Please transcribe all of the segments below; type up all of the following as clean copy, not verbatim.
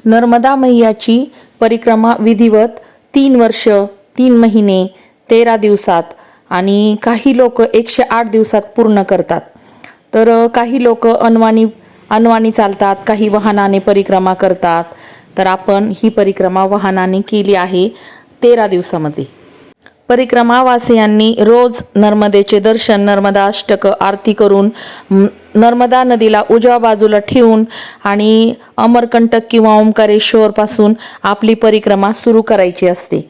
नर्मदा मैयाची परिक्रमा विधिवत 3 वर्ष 3 महिने 13 दिवसात आणि काही लोक 108 दिवसात पूर्ण करतात। तर काही लोक अनवाणी चालतात, काही वाहनाने परिक्रमा करतात। तर आपण ही परिक्रमा वाहनाने केली आहे 13 दिवसामध्ये। परिक्रमावासियांनी रोज नर्मदेचे दर्शन, नर्मदा अष्टक आरती करून नर्मदा नदीला उजव्या बाजूला ठेवून आणि अमरकंटक किंवा ओंकारेश्वर पासून आपली परिक्रमा सुरू करायची असते।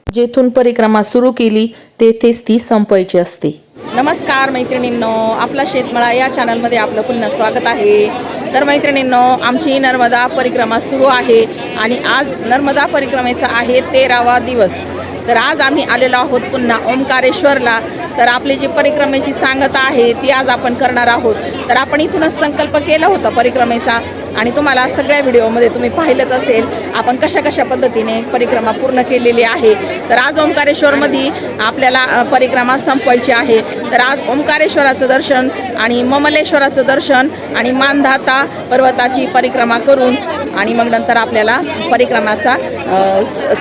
जेथून परिक्रमा सुरू केली तेथेच ती संपवायची असते। नमस्कार मैत्रिणींनो, आपला शेतमळा या चॅनलमध्ये आपलं पुन्हा स्वागत आहे। तर मैत्रिणींनो, आमची नर्मदा परिक्रमा सुरू आहे आणि आज नर्मदा परिक्रमेचा आहे 13वा दिवस। तर आज आम्ही आलेलो आहोत पुन्हा ओंकारेश्वरला। तर आपली जी परिक्रमेची सांगता आहे ती आज आपण करणार आहोत। तर आपण इथूनच संकल्प केला होता परिक्रमेचा आणि तुम्हाला सगळ्या व्हिडिओमध्ये तुम्ही पाहिलंच असेल आपण कशा कशा पद्धतीने परिक्रमा पूर्ण केलेली आहे। तर आज ओंकारेश्वरमध्ये आपल्याला परिक्रमा संपवायची आहे। तर आज ओंकारेश्वराचं दर्शन आणि ममलेश्वराचं दर्शन आणि मानधाता पर्वताची परिक्रमा करून आणि मग नंतर आपल्याला परिक्रमाचा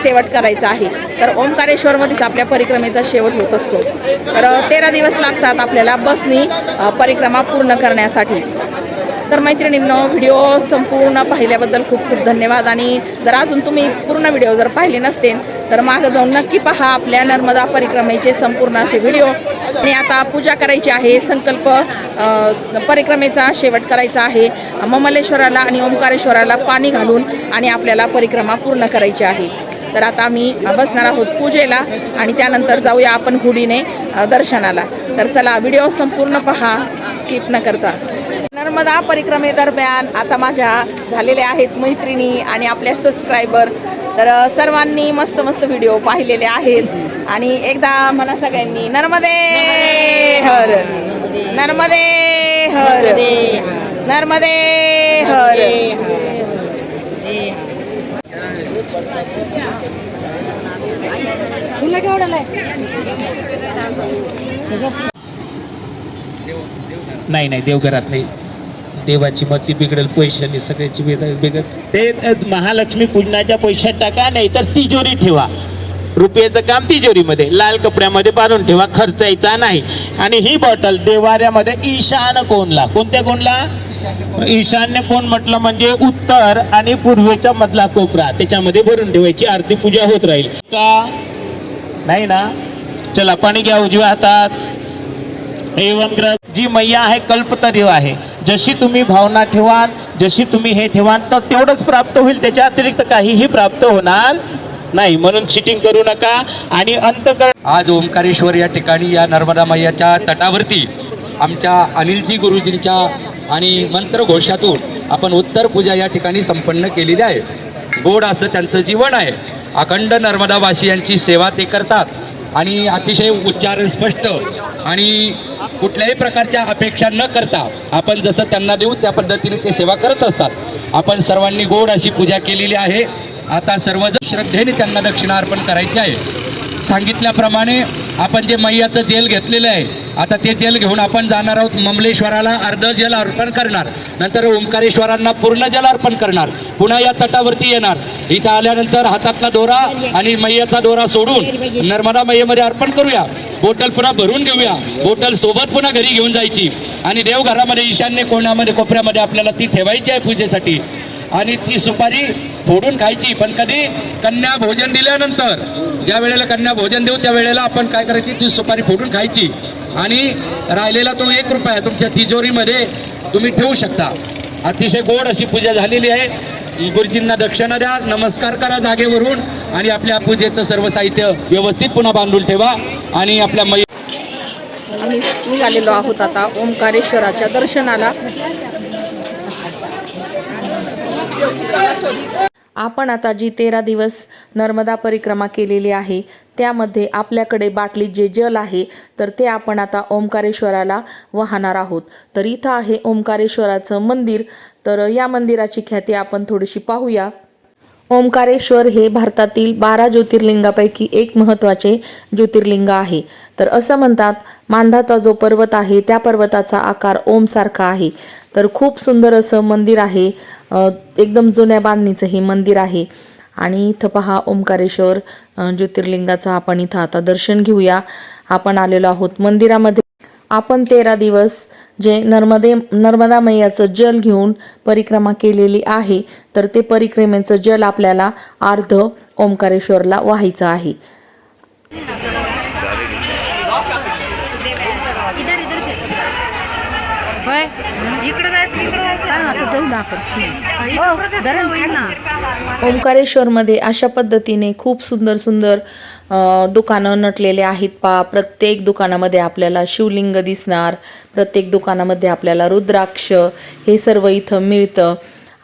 शेवट करायचा आहे। तर ओंकारेश्वरमध्येच आपल्या परिक्रमेचा शेवट होत असतो। तर 13 दिवस लागतात आपल्याला बसनी परिक्रमा पूर्ण करण्यासाठी। तर मैत्रिणींनो, व्हिडिओ संपूर्ण पाहिल्याबद्दल खूप खूप धन्यवाद। आणि जर अजून तुम्ही पूर्ण व्हिडिओ जर पाहिले नसतील तर मागं जाऊन नक्की पहा आपल्या नर्मदा परिक्रमेचे संपूर्ण असे व्हिडिओ। आणि आता पूजा करायची आहे, संकल्प परिक्रमेचा शेवट करायचा आहे। ममलेश्वराला आणि ओंकारेश्वराला पाणी घालून आणि आपल्याला परिक्रमा पूर्ण करायची आहे। तर आता आम्ही बसणार आहोत पूजेला आणि त्यानंतर जाऊया आपण घोडीने दर्शनाला। तर चला, व्हिडिओ संपूर्ण पहा, स्किप न करता। नर्मदा परिक्रमेदरम्यान आता माझ्या झालेल्या आहेत मैत्रिणी आणि आपल्या सबस्क्रायबर। तर सर्वांनी मस्त मस्त व्हिडिओ पाहिलेले आहेत आणि एकदा म्हणा सगळ्यांनी नर्मदे हर, नर्मदे हर, नर्मदे हर। नाही नाही, देवघरात नाही, देवाची मती बिघडेल, पैशाने सगळ्याची बिघड। ते महालक्ष्मी पूजनाच्या पैशात टाका, नाही तर तिजोरी ठेवा। रुपयाचं काम तिजोरीमध्ये लाल कपड्यामध्ये बांधून ठेवा, खर्चायचा नाही। आणि ही बॉटल देवाऱ्यामध्ये ईशान कोणला, कोणत्या कोणला? ईशान्य कोण म्हटलं म्हणजे उत्तर आणि पूर्वेच्या मधला कोपरा, त्याच्यामध्ये भरून ठेवायची, आरती पूजा होत राहील का? नाही ना? चला, पाणी घ्या उजव्या हातात। जी मैया आहे कल्पतरू आहे। जशी तुम्ही भावना ठेवाल, जशी तुम्ही हे ठेवाल तर तेवढंच प्राप्त होईल, त्याच्या अतिरिक्त काहीही प्राप्त होणार नाही। म्हणून चिटिंग करू नका आणि अंतकरण। आज ओंकारेश्वर या ठिकाणी या नर्मदा मैयाच्या तटावरती आमच्या अनिलजी गुरुजींच्या आणि मंत्रघोषातून आपण उत्तर पूजा या ठिकाणी संपन्न केलेली आहे। गोड असं त्यांचं जीवन आहे। अखंड नर्मदावासियांची सेवा ते करतात आणि अतिशय उच्चारण स्पष्ट आणि कुठल्याही प्रकारच्या अपेक्षा न करता आपण जसं त्यांना देऊ त्या पद्धतीने ते सेवा करत असतात। आपण सर्वांनी गोड अशी पूजा केलेली आहे। आता सर्वजण श्रद्धेने त्यांना दक्षिणा अर्पण करायची आहे। सांगितल्याप्रमाणे आपण जे मैयाचं जेल घेतलेलं आहे, आता ते जेल घेऊन आपण जाणार आहोत ममलेश्वराला, अर्ध जल अर्पण करणार, नंतर ओंकारेश्वरांना पूर्ण जल अर्पण करणार, पुन्हा या तटावरती येणार। इथं आल्यानंतर हातातला दोरा आणि मैयाचा दोरा सोडून नर्मदा मैयेमध्ये अर्पण करूया। बोटल पुन्हा भरून घेऊया, बोटल सोबत पुन्हा घरी घेऊन जायची आणि देवघरामध्ये ईशान्य कोणामध्ये कोपऱ्यामध्ये आपल्याला ती ठेवायची आहे पूजेसाठी। आणि ती सुपारी फोडून खायची, पण कधी? कन्या भोजन दिल्यानंतर। ज्या वेळेला कन्या भोजन देऊ त्या वेळेला आपण काय करायची, ती सुपारी फोडून खायची आणि राहिलेला तो 1 रुपया तुमच्या तिजोरीमध्ये तुम्ही ठेवू शकता। अतिशय गोड अशी पूजा झालेली आहे। गुरुजींना दक्षिणा द्या, नमस्कार करा जागेवरून आणि आपल्या पूजेचं सर्व साहित्य व्यवस्थित पुन्हा बांधून ठेवा आणि आपल्या आम्ही निघालेलो आहोत आता ओंकारेश्वराच्या दर्शनाला। आपण आता जी 13 दिवस नर्मदा परिक्रमा केलेली आहे त्यामध्ये आपल्याकडे बाटलीत जे जल आहे तर ते आपण आता ओंकारेश्वराला वाहणार आहोत। तर इथं आहे ओंकारेश्वराचं मंदिर। तर या मंदिराची ख्याती आपण थोडीशी पाहूया। ओंकारेश्वर हे भारतातील 12 ज्योतिर्लिंगापैकी एक महत्त्वाचे ज्योतिर्लिंग आहे. तर असं म्हणतात, मांधाता जो पर्वत आहे त्या पर्वताचा आकार ओमसारखा आहे. तर खूप सुंदर असं मंदिर आहे. एकदम जुन्या बांधणीचं हे मंदिर आहे. आणि इथं पहा ओंकारेश्वर ज्योतिर्लिंगाचं आपण इथं आता दर्शन घेऊया. आपण आलेलो आहोत मंदिरामध्ये. आपण 13 दिवस जे नर्मदा मैयाचं जल घेऊन परिक्रमा केलेली आहे. तर ते परिक्रमेचं जल आपल्याला अर्ध ओंकारेश्वरला व्हायचं आहे. ओंकारेश्वरमध्ये अशा पद्धतीने खूप सुंदर सुंदर दुकानं नटलेले आहेत. प्रत्येक दुकानामध्ये आपल्याला शिवलिंग दिसणार, प्रत्येक दुकानामध्ये आपल्याला रुद्राक्ष हे सर्व इथं मिळतं.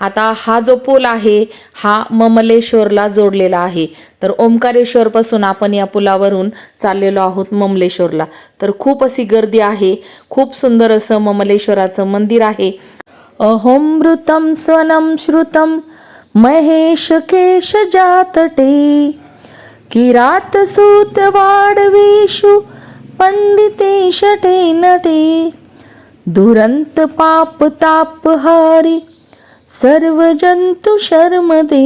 आता हा जो पूल आहे हा ममलेश्वरला जोडलेला आहे. तर ओंकारेश्वरपासून आपण या पुलावरून चाललेलो आहोत ममलेश्वरला. तर खूप अशी गर्दी आहे. खूप सुंदर असं ममलेश्वराचं मंदिर आहे. अहोमृतं स्वनं श्रुतं महेश केश जातटे किरातसूत वाडवेषु पंडितेश ते नटे दुरंत पाप तापहारी सर्व जंतु शर्मदे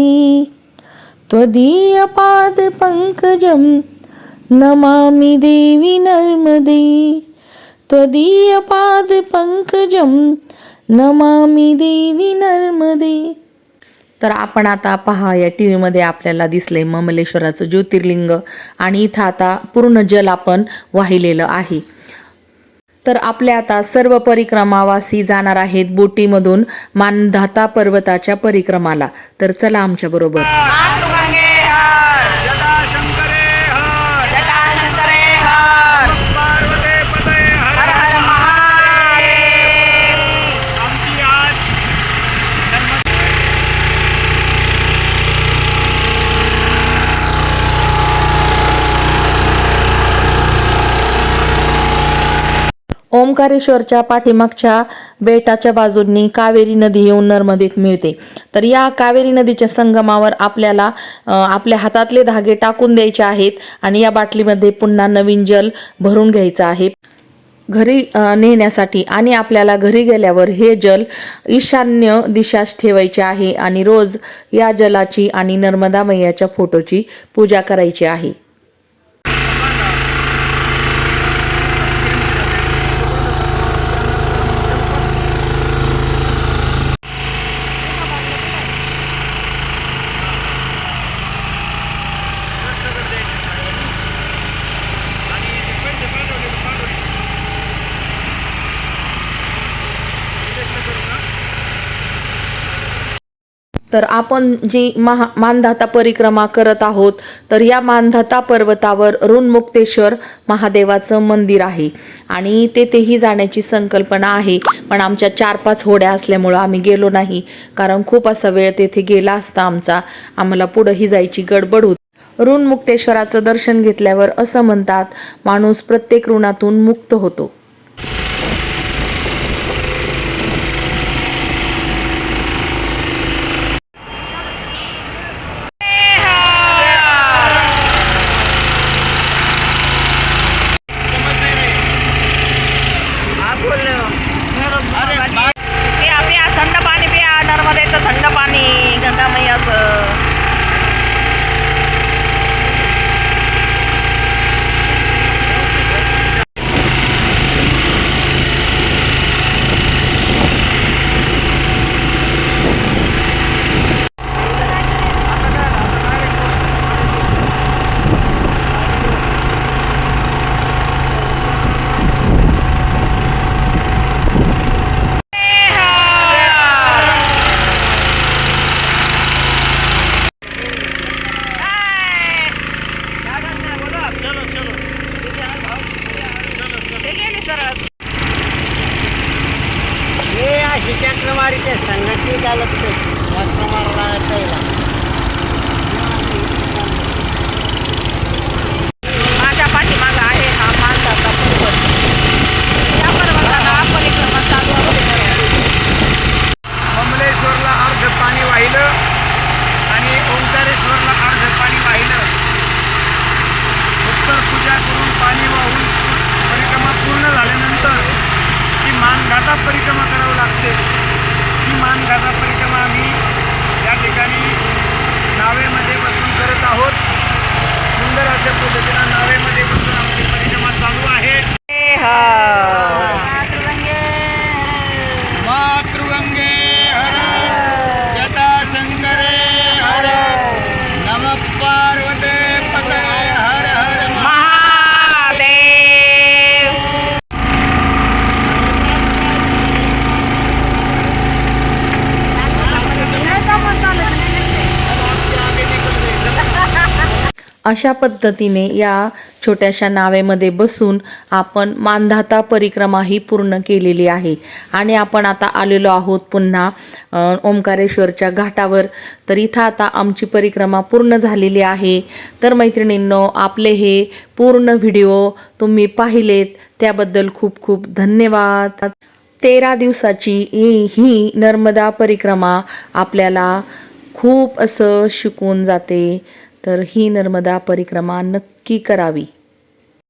त्वदीय पाद पंकजं नमामि देवी नर्मदे त्वदीय पाद पंकजं नमामि देवी नर्मदे. तर आपण आता पहा या टीव्हीमध्ये आपल्याला दिसले ममलेश्वराचं ज्योतिर्लिंग आणि इथं आता पूर्ण जल आपण वाहिलेलं आहे. तर आपल्या आता सर्व परिक्रमावासी जाणार आहेत बोटीमधून मानधाता पर्वताच्या परिक्रमाला. तर चला आमच्या बरोबर. ओंकारेश्वरच्या पाठीमागच्या बेटाच्या बाजूंनी कावेरी नदी येऊन नर्मदेत मिळते. तर या कावेरी नदीच्या संगमावर आपल्याला आपल्या हातातले धागे टाकून द्यायचे आहेत आणि या बाटलीमध्ये पुन्हा नवीन जल भरून घ्यायचं आहे घरी नेण्यासाठी. आणि आपल्याला घरी गेल्यावर हे जल ईशान्य दिशास ठेवायचे आहे आणि रोज या जलाची आणि नर्मदा मैयाच्या फोटोची पूजा करायची आहे. तर आपण जी मानधाता परिक्रमा करत आहोत. तर या मानधाता पर्वतावर ऋणमुक्तेश्वर महादेवाचं मंदिर आहे आणि तेथेही जाण्याची संकल्पना आहे. पण आमच्या 4-5 होड्या असल्यामुळं आम्ही गेलो नाही, कारण खूप असा वेळ तेथे गेला असता आमचा. आम्हाला पुढंही जायची गडबड होती. ऋणमुक्तेश्वराचं दर्शन घेतल्यावर असं म्हणतात, माणूस प्रत्येक ऋणातून मुक्त होतो. थंड पाणी पिया, नर्मदेचं थंड पाणी, गंगा मैयाचं. असते ती मानगाथा परिक्रमा आम्ही या ठिकाणी नावेमध्ये बसून करत आहोत. सुंदर अशा पद्धतीनं नावेमध्ये बसून आमची परिक्रमा चालू आहे. मातृगंगे हर यथा शंकरे हर नमः पार्वते पतये हर हर महादेव. अशा पद्धतीने या छोट्याशा नावेमध्ये बसून आपण मानधाता परिक्रमा ही पूर्ण केलेली आहे. आणि आपण आता आलेलो आहोत पुन्हा ओंकारेश्वरच्या घाटावर. तर इथं आता आमची परिक्रमा पूर्ण झालेली आहे. तर मैत्रिणींनो, आपले हे पूर्ण व्हिडिओ तुम्ही पाहिलेत त्याबद्दल खूप खूप धन्यवाद. 13 दिवसाची ही नर्मदा परिक्रमा आपल्याला खूप असं शिकवून जाते. तर ही नर्मदा परिक्रमा नक्की करावी.